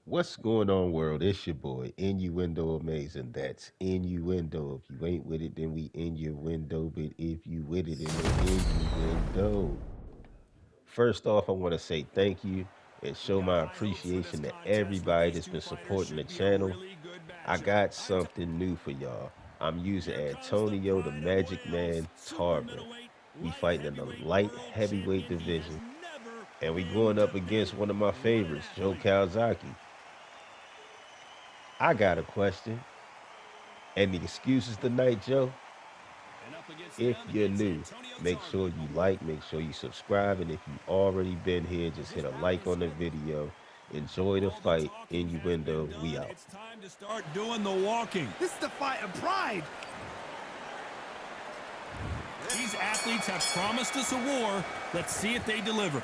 What's going on, world? It's your boy, Innuendo Amazing. That's innuendo. If you ain't with it, then we in your window. But if you with it, then we innuendo. First off, I want to say thank you and show my appreciation to everybody that's been supporting the channel. I got something new for y'all. I'm using Antonio the Magic Man Tarver. We fighting in the light heavyweight division, and we going up against one of my favorites, Joe Calzaghe. I got a question. And the excuses tonight, Joe. If you're new, make sure you like, make sure you subscribe, and if you already been here, just hit a like on the video. Enjoy the fight. Innuendo, we out. It's time to start doing the walking. This is the fight of pride. These athletes have promised us a war. Let's see if they deliver.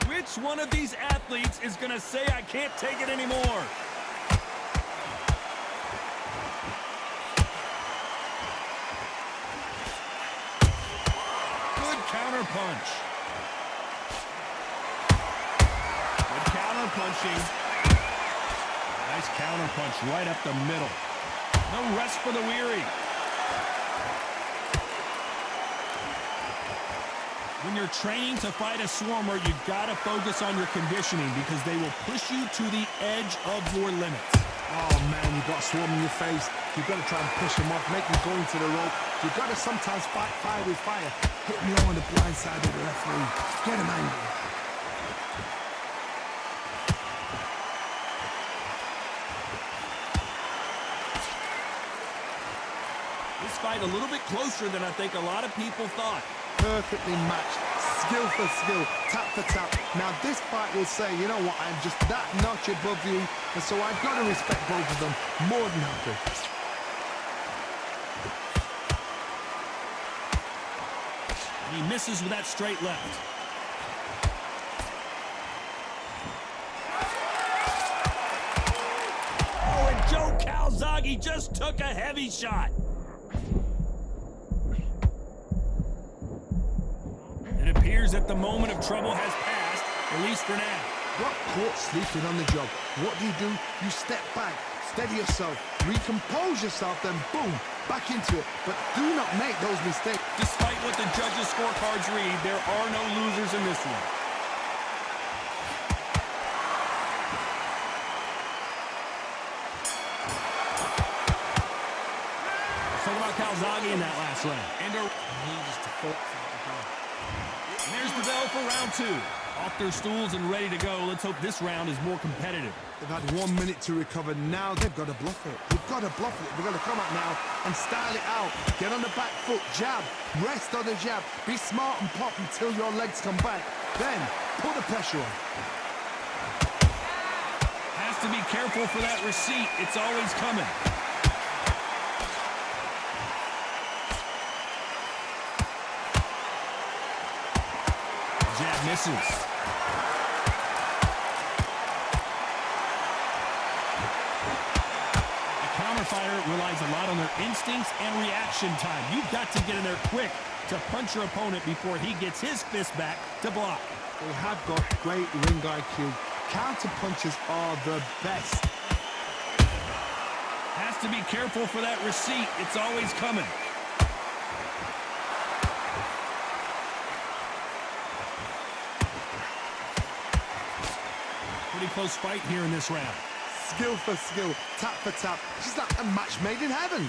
Which one of these athletes is going to say, I can't take it anymore? Good counter punch. Good counter punching. Nice counter punch right up the middle. No rest for the weary. When you're training to fight a swarmer, you've got to focus on your conditioning because they will push you to the edge of your limits. Oh man, you've got a swarm in your face. You've got to try and push him off, make him go into the rope. You've got to sometimes fight fire with fire. Hit me on the blind side of the referee. Get him angry. This fight a little bit closer than I think a lot of people thought. Perfectly matched, skill for skill, tap for tap. Now this fight will say, you know what, I'm just that notch above you, and so I've got to respect both of them more than happy. And he misses with that straight left. Oh, and Joe Calzaghe just took a heavy shot. It appears that the moment of trouble has passed, at least for now. Got caught sleeping on the job. What do? You step back, steady yourself, recompose yourself, then boom, back into it. But do not make those mistakes. Despite what the judges' scorecards read, there are no losers in this one. Let's talk about Calzaghe in that last round. And there's the bell for round two. Off their stools and ready to go. Let's hope this round is more competitive. They've had 1 minute to recover. Now they've got to bluff it. They've got to bluff it. They've got to come out now and style it out. Get on the back foot, jab, rest on the jab. Be smart and pop until your legs come back. Then put the pressure on. Has to be careful for that receipt. It's always coming. Jab misses. Fighter relies a lot on their instincts and reaction time. You've got to get in there quick to punch your opponent before he gets his fist back to block. They have got great ring IQ. Counter punches are the best. Has to be careful for that receipt. It's always coming. Pretty close fight here in this round. Skill for skill, tap for tap. It's like a match made in heaven.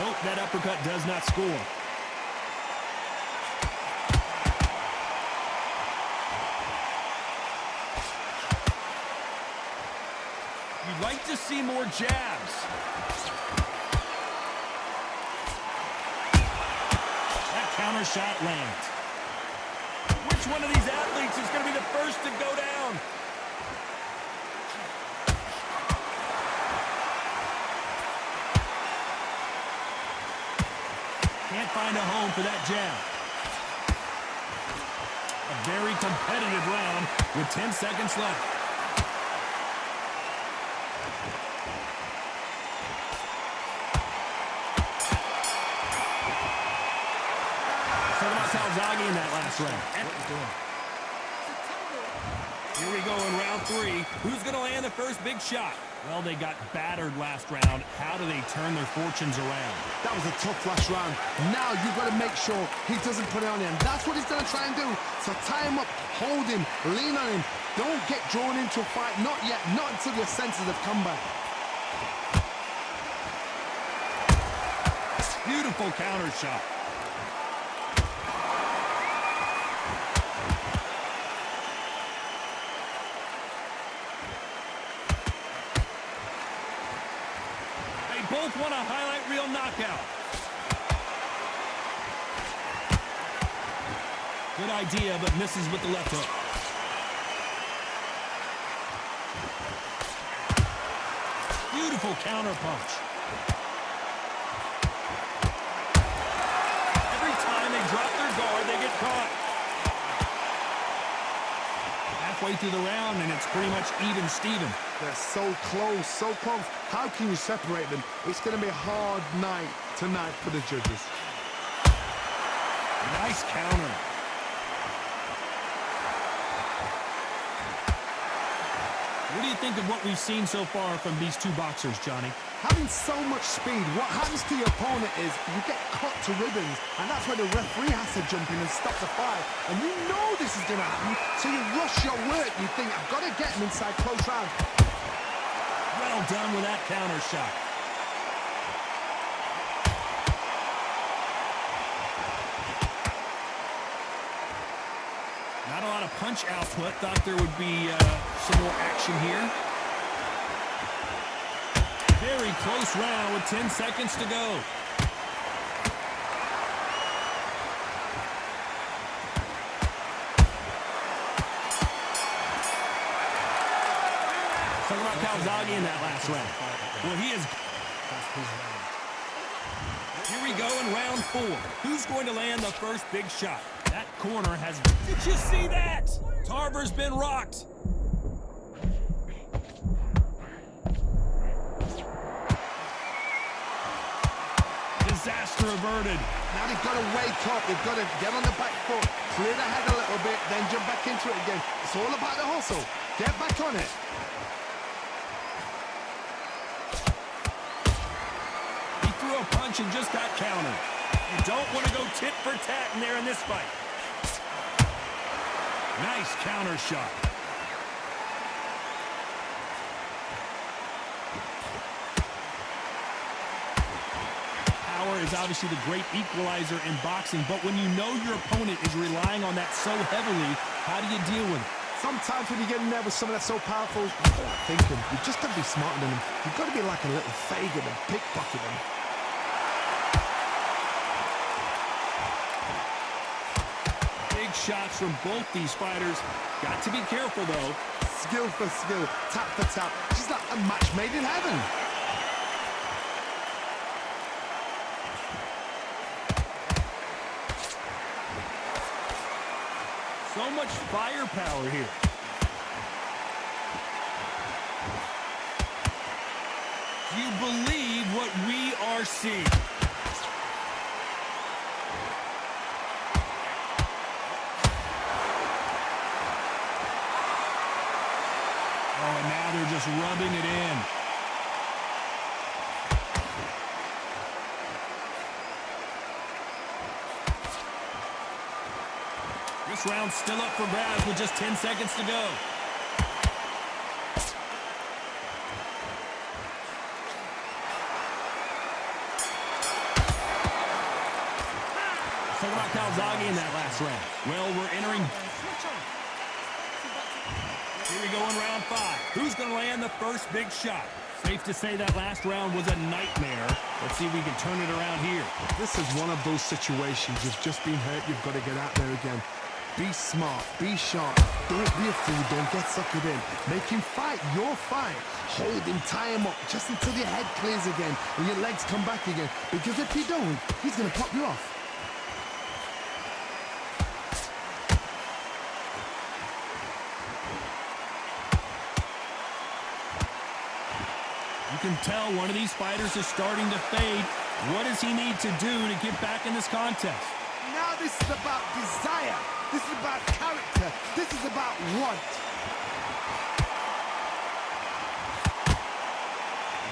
Nope, that uppercut does not score. You'd like to see more jabs. That counter shot lands. Which one of these athletes is going to be the first to go down? Can't find a home for that jab. A very competitive round with 10 seconds left. Calzaghe in that last round. Here we go in round 3. Who's going to land the first big shot? Well, they got battered last round. How do they turn their fortunes around? That was a tough last round. Now you've got to make sure he doesn't put it on him. That's what he's going to try and do. So tie him up, hold him, lean on him. Don't get drawn into a fight. Not yet. Not until your senses have come back. Beautiful counter shot. Both want a highlight reel knockout. Good idea, but misses with the left hook. Beautiful counter punch. Every time they drop their guard, they get caught. Halfway through the round, and it's pretty much even Steven. They're so close, so close. How can you separate them? It's going to be a hard night tonight for the judges. Nice counter. What do you think of what we've seen so far from these two boxers, Johnny? Having so much speed, what happens to your opponent is you get cut to ribbons, and that's where the referee has to jump in and stop the fight. And you know this is going to happen, so you rush your work. You think, I've got to get him inside close round. Well done with that counter shot. Not a lot of punch output. Thought there would be some more action here. Very close round with 10 seconds to go. Talk about Calzaghe in that last round. Well, he is... Here we go in round 4. Who's going to land the first big shot? That corner has... Did you see that? Tarver's been rocked. Disaster averted. Now they've got to wake up. They've got to get on the back foot, clear the head a little bit, then jump back into it again. It's all about the hustle. Get back on it. He threw a punch and just got countered. You don't want to go tit for tat in there in this fight. Nice counter shot. Power is obviously the great equalizer in boxing, but when you know your opponent is relying on that so heavily, how do you deal with it? Sometimes when you get in there with someone that's so powerful, you've got to think him. You've just got to be smarter than him. You've got to be like a little Fagin and pickpocket him. Big shots from both these fighters. Got to be careful, though. Skill for skill, tap for tap. Just like a match made in heaven. So much firepower here. Do you believe what we are seeing? Oh, and now they're just rubbing it in. This round's still up for grabs with just 10 seconds to go. Talk about Calzaghe in that last round. Well, we're entering... Here we go in round 5. Who's going to land the first big shot? Safe to say that last round was a nightmare. Let's see if we can turn it around here. This is one of those situations. You've just been hurt. You've got to get out there again. Be smart. Be sharp. Don't be a fool. Don't get suckered in. Make him fight your fight. Hold him, tie him up, just until your head clears again and your legs come back again. Because if you don't, he's going to pop you off. You can tell one of these fighters is starting to fade. What does he need to do to get back in this contest? Now this is about desire. This is about character. This is about want.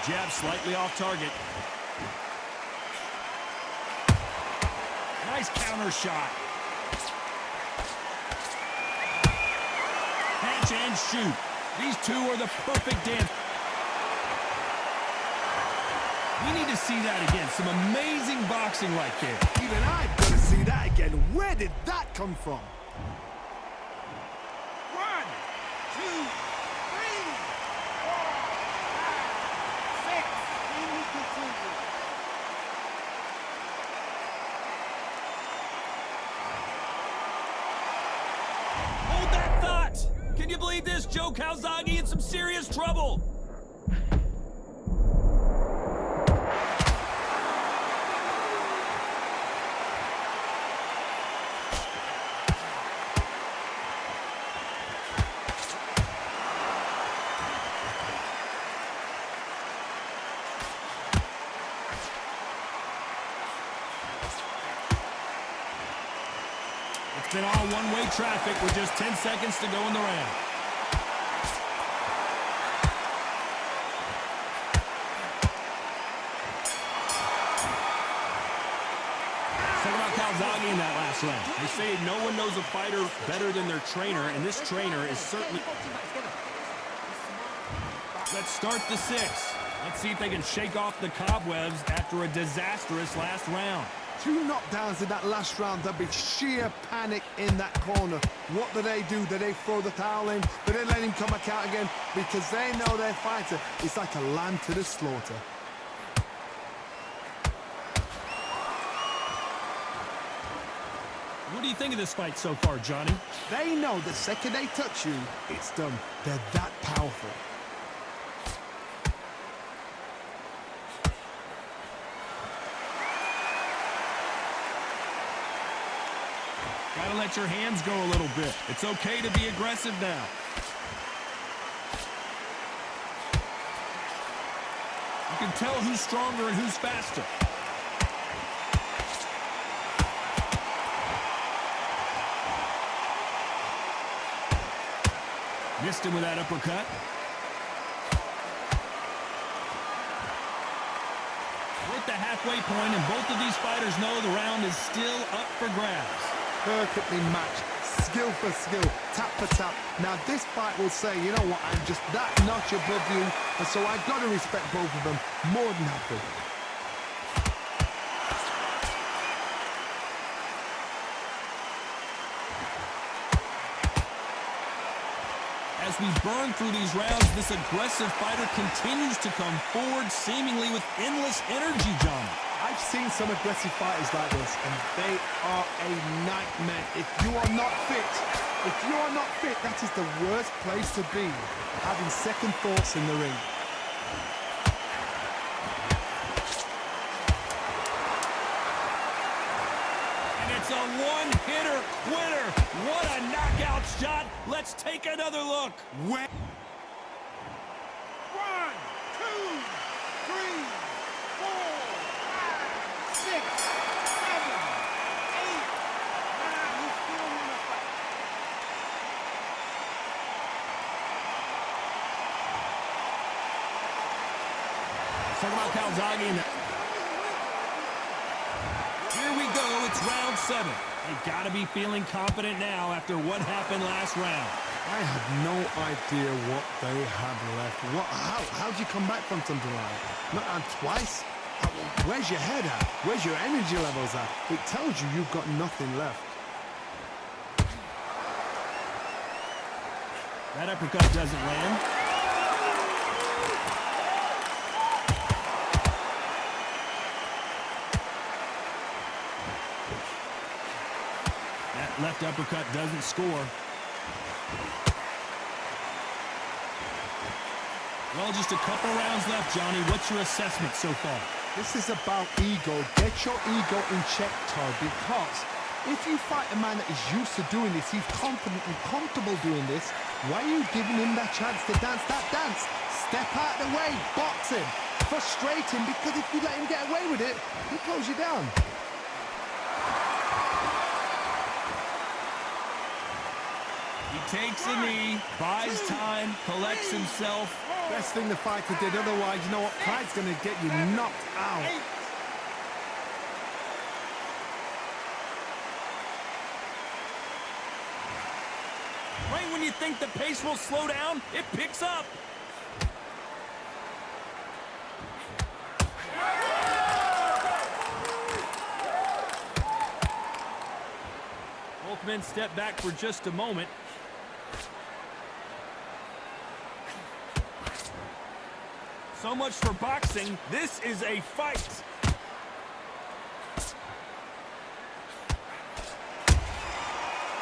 Jab slightly off target. Nice counter shot. Catch and shoot. These two are the perfect dance. We need to see that again. Some amazing boxing right there. Even I've got to see that again. Where did that come from? 1, 2, 3, 4, 5, 6. Can we continue? Hold that thought. Can you believe this? Joe Calzaghe in some serious trouble. It's been all one-way traffic with just 10 seconds to go in the round. Talk about Calzaghe in that last round. They say no one knows a fighter better than their trainer, and this trainer is certainly... Let's start the 6. Let's see if they can shake off the cobwebs after a disastrous last round. 2 knockdowns in that last round. There'll be sheer panic in that corner. What do? Do they throw the towel in? Do they let him come back out again? Because they know their fighter is like a lamb to the slaughter. What do you think of this fight so far, Johnny? They know the second they touch you, it's done. They're that powerful. Gotta let your hands go a little bit. It's okay to be aggressive now. You can tell who's stronger and who's faster. Missed him with that uppercut. We're at the halfway point, and both of these fighters know the round is still up for grabs. Perfectly matched, skill for skill, tap for tap. Now this fight will say, you know what, I'm just that notch above you, and so I've got to respect both of them more than happy. As we burn through these rounds, this aggressive fighter continues to come forward, seemingly with endless energy, John. I've seen some aggressive fighters like this, and they are a nightmare. If you are not fit, that is the worst place to be, having second thoughts in the ring. And it's a one-hitter quitter. What a knockout shot. Let's take another look. 1, 2, 3, 4, 5, 6, 7, 8, 9. He's still in the fight. Talk about Calzaghe in that. Here we go. It's round 7. They got to be feeling confident now after what happened last round. I have no idea what they have left. How'd you come back from something like that? Not on twice? Where's your head at? Where's your energy levels at? It tells you you've got nothing left. That uppercut doesn't land. That left uppercut doesn't score. Well, just a couple rounds left, Johnny. What's your assessment so far? This is about ego. Get your ego in check, Todd, because if you fight a man that is used to doing this, he's confident and comfortable doing this, why are you giving him that chance to dance that dance? Step out of the way, box him, frustrate him, because if you let him get away with it, he pulls you down. Takes a knee, buys time, collects himself. Best thing the fighter did, otherwise, you know what? Pride's going to get you knocked out. Right when you think the pace will slow down, it picks up. Both men step back for just a moment. So much for boxing. This is a fight.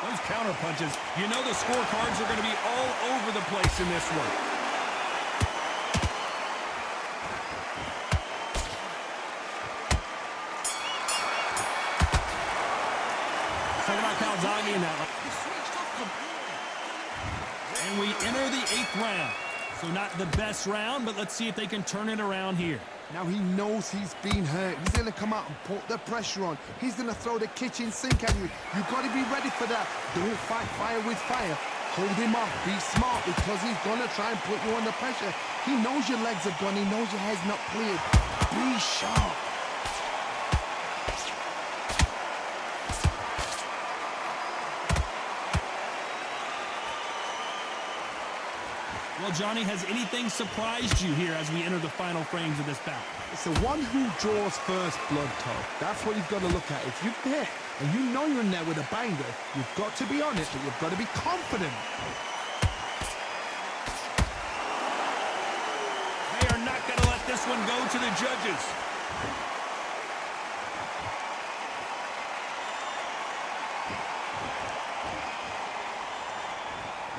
Those counter punches, you know the scorecards are going to be all over the place in this one. Talking about Calzaghe in that one. And we enter the 8th round. So not the best round, but let's see if they can turn it around here. Now he knows he's been hurt. He's going to come out and put the pressure on. He's going to throw the kitchen sink at you. You've got to be ready for that. Don't fight fire with fire. Hold him off. Be smart because he's going to try and put you under pressure. He knows your legs are gone. He knows your head's not cleared. Be sharp. Well, Johnny, has anything surprised you here as we enter the final frames of this bout? It's the one who draws first blood, Todd. That's what you've got to look at. If you're there and you know you're in there with a banger, you've got to be on it, but you've got to be confident. They are not going to let this one go to the judges.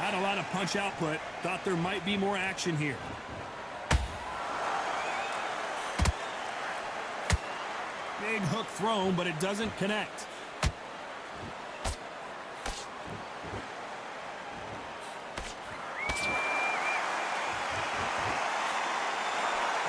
Not a lot of punch output. Thought there might be more action here. Big hook thrown, but it doesn't connect.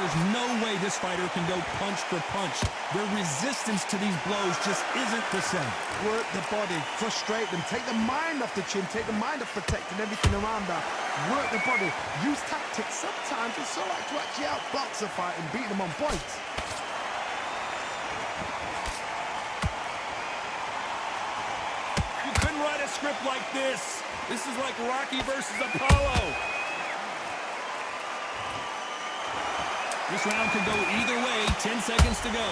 There's no way this fighter can go punch for punch. Their resistance to these blows just isn't the same. Work the body, frustrate them, take the mind off the chin, take the mind off protecting everything around that. Work the body, use tactics. Sometimes it's so like to actually outbox a fight and beat them on points. You couldn't write a script like this. This is like Rocky versus Apollo. This round could go either way. 10 seconds to go.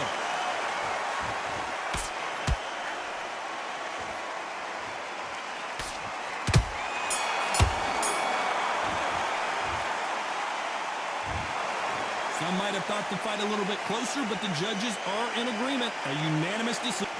Some might have thought the fight a little bit closer, but the judges are in agreement. A unanimous decision.